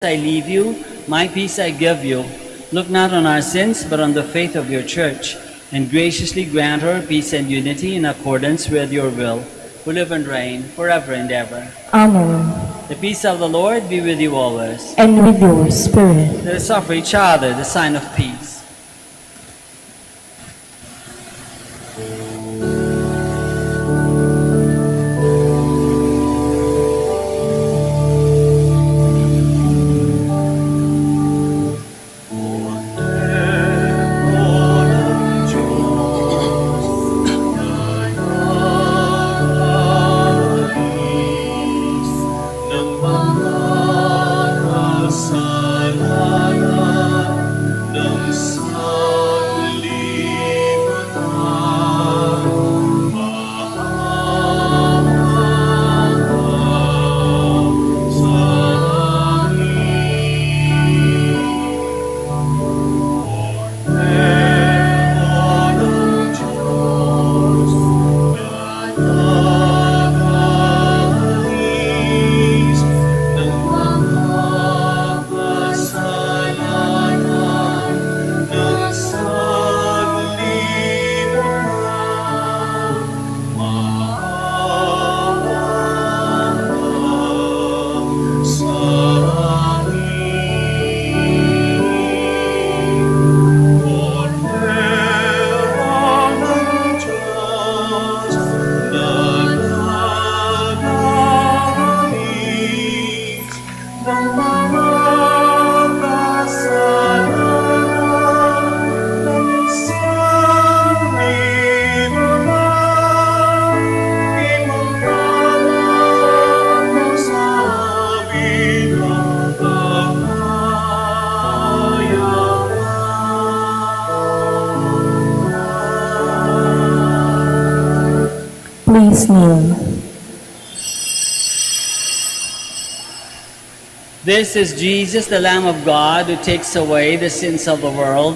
I leave you, my peace I give you. Look not on our sins, but on the faith of your church, and graciously grant her peace and unity in accordance with your will, who live and reign forever and ever. Amen. The peace of the Lord be with you always. And with your spirit. Let us offer each other the sign of peace. Please kneel. This is Jesus, the Lamb of God, who takes away the sins of the world.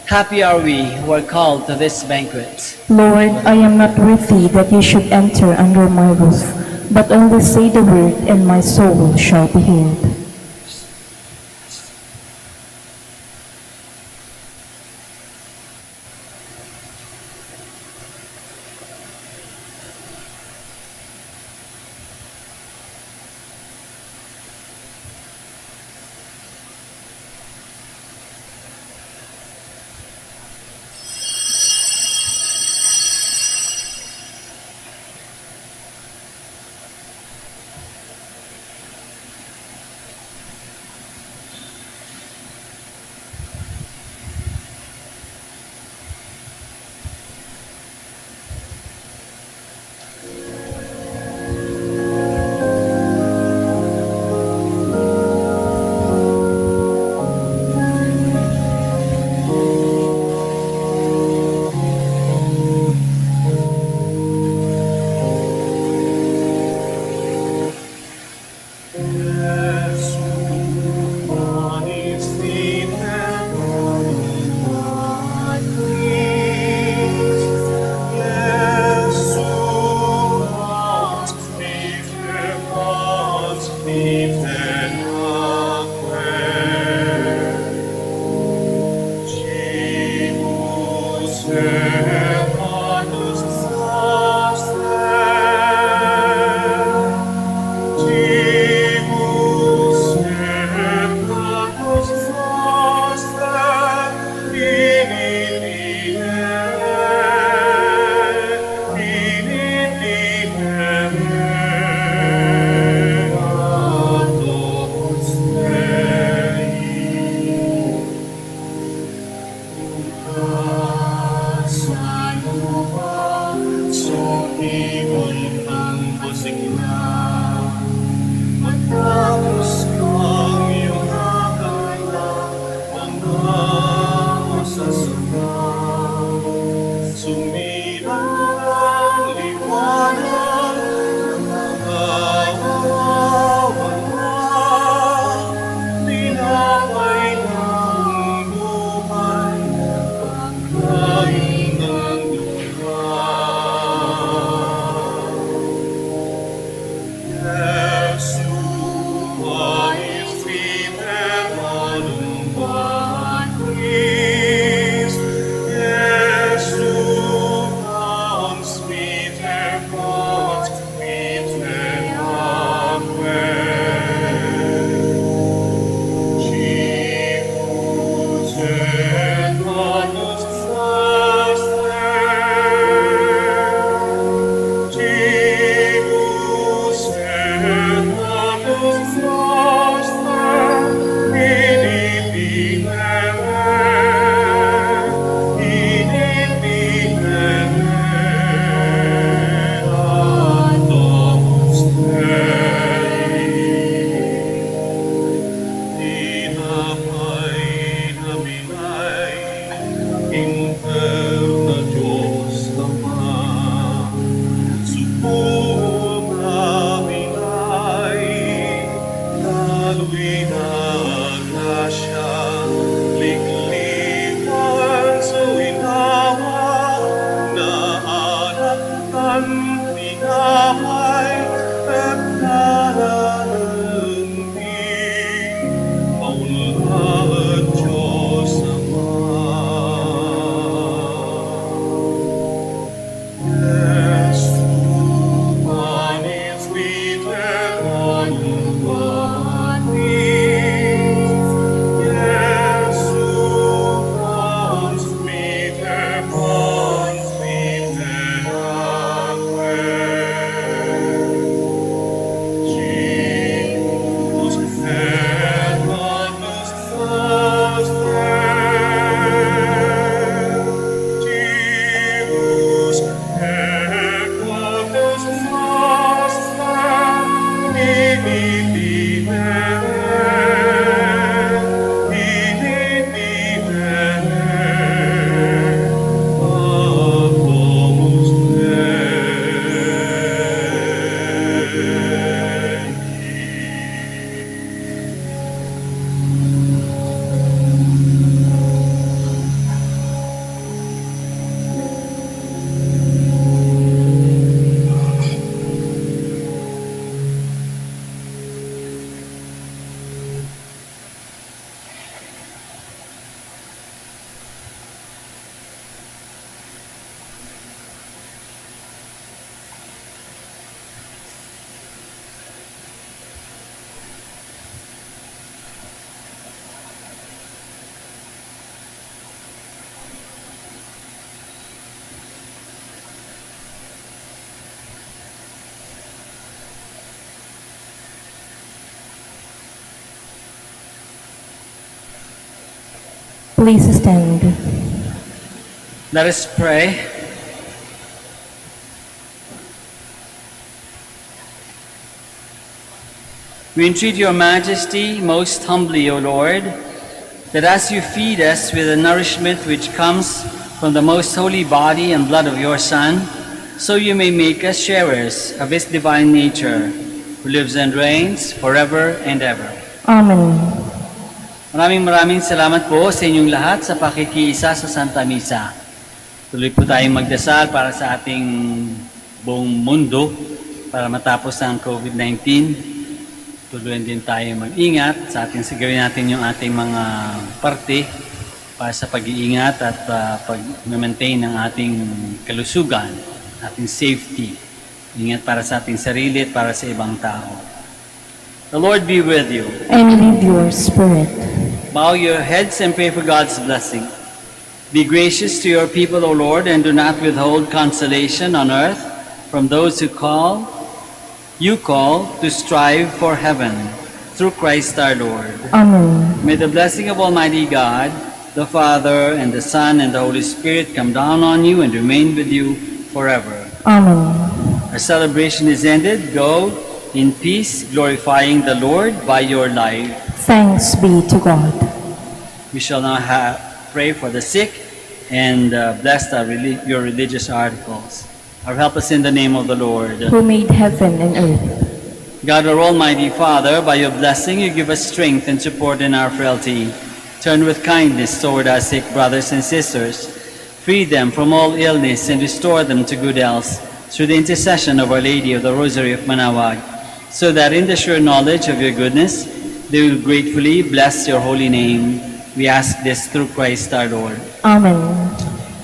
Happy are we who are called to this banquet. Lord, I am not worthy that you should enter under my roof, but only say the word and my soul shall be healed. Please stand. Let us pray. We entreat your majesty most humbly, O Lord, that as you feed us with the nourishment which comes from the most holy body and blood of your Son, so you may make us sharers of his divine nature, who lives and reigns forever and ever. Amen. Maraming salamat po sa inyong lahat sa pakikiisa sa Santa Misa. Tuloy po tayong magdasal para sa ating buong mundo para matapos ang COVID-19. Tuloy din tayo mag-ingat sa ating gawin natin yung ating mga parte para sa pag-iingat at pag-maintain ng ating kalusugan, ating safety. Ingat para sa ating sarili at para sa ibang tao. The Lord be with you. And with your spirit. Bow your heads and pray for God's blessing. Be gracious to your people, O Lord, and do not withhold consolation on earth from those who you call to strive for heaven, through Christ our Lord. Amen. May the blessing of Almighty God, the Father, and the Son, and the Holy Spirit come down on you and remain with you forever. Amen. Our celebration is ended. Go in peace, glorifying the Lord by your life. Thanks be to God. We shall now pray for the sick and bless your religious articles. Or help us in the name of the Lord. Who made heaven and earth. God, our Almighty Father, by your blessing you give us strength and support in our frailty. Turn with kindness toward our sick brothers and sisters. Free them from all illness and restore them to good health through the intercession of Our Lady of the Rosary of Manaoag, so that in the sure knowledge of your goodness they will gratefully bless your holy name. We ask this through Christ our Lord. Amen.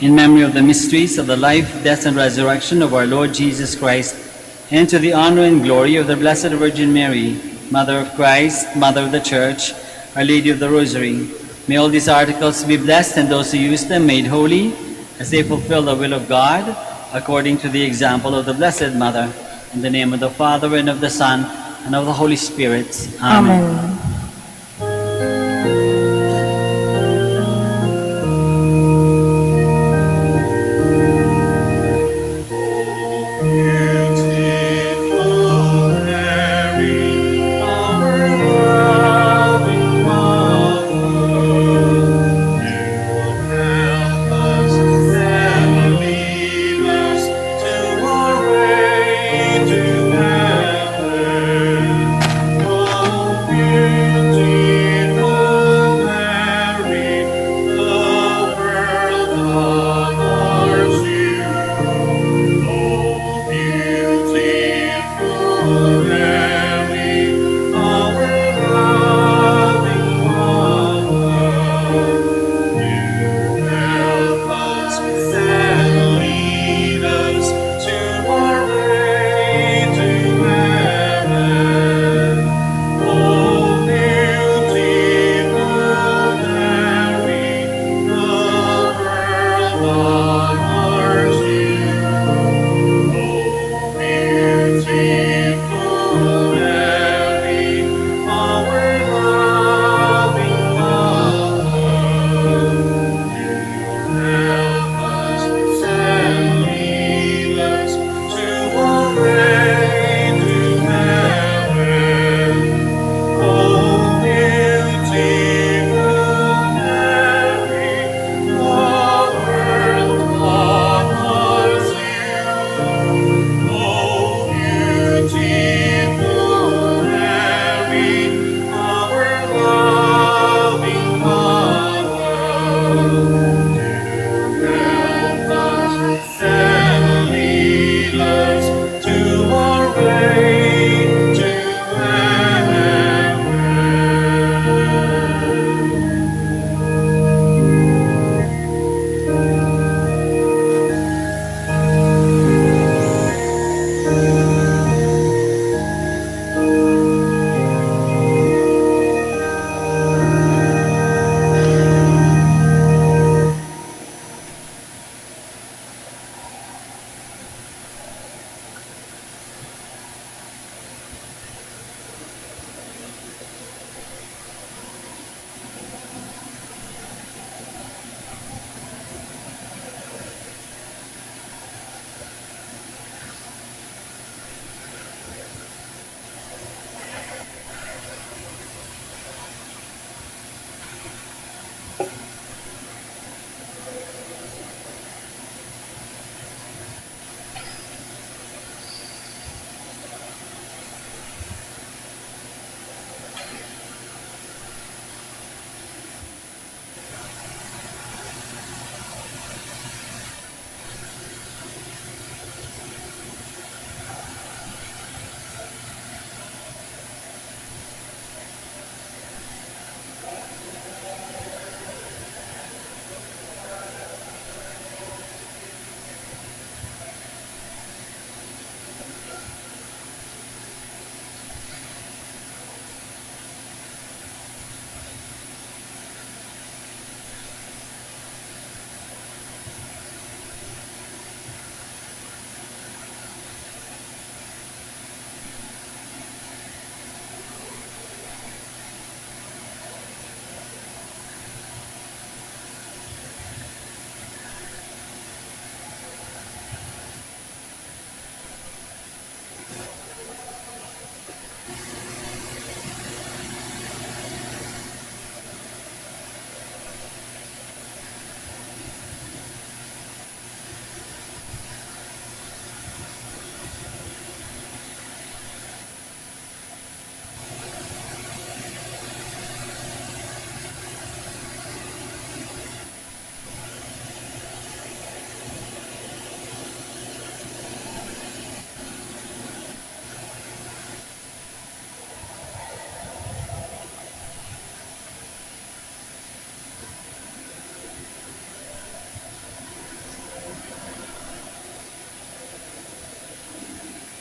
In memory of the mysteries of the life, death, and resurrection of our Lord Jesus Christ, and to the honor and glory of the Blessed Virgin Mary, Mother of Christ, Mother of the Church, Our Lady of the Rosary, may all these articles be blessed and those who use them made holy as they fulfill the will of God, according to the example of the Blessed Mother, in the name of the Father, and of the Son, and of the Holy Spirit. Amen. Amen.